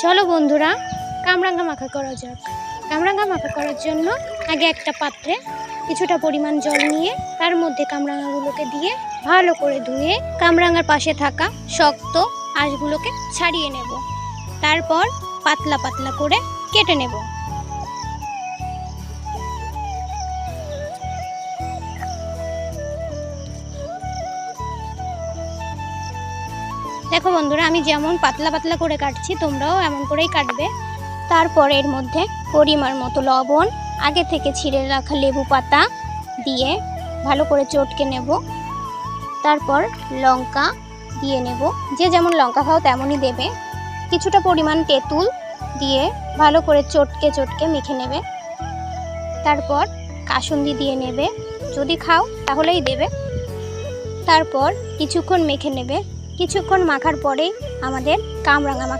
চলো বন্ধুরা, কামরাঙা মাখা করা যাক। কামরাঙা মাখা করার জন্য আগে একটা পাত্রে কিছুটা পরিমাণ জল নিয়ে তার মধ্যে কামরাঙাগুলোকে দিয়ে ভালো করে ধুয়ে কামরাঙার পাশে থাকা শক্ত আঁশগুলোকে ছাড়িয়ে নেব। তারপর পাতলা পাতলা করে কেটে নেব। দেখো বন্ধুরা, আমি যেমন পাতলা পাতলা করে কাটছি তোমরাও এমন করেই কাটবে। তারপর এর মধ্যে পরিমাণ মতো লবণ, আগে থেকে ছিঁড়ে রাখা লেবু পাতা দিয়ে ভালো করে চটকে নেব। তারপর লঙ্কা দিয়ে নেব, যে যেমন লঙ্কা খাও তেমনই দেবে। কিছুটা পরিমাণ তেঁতুল দিয়ে ভালো করে চটকে চটকে মেখে নেবে। তারপর কাসুন্দি দিয়ে নেবে, যদি খাও তাহলেই দেবে। তারপর কিছুক্ষণ মেখে নেবে। কিছুক্ষণ মাখার পরেই আমাদের কামরাঙা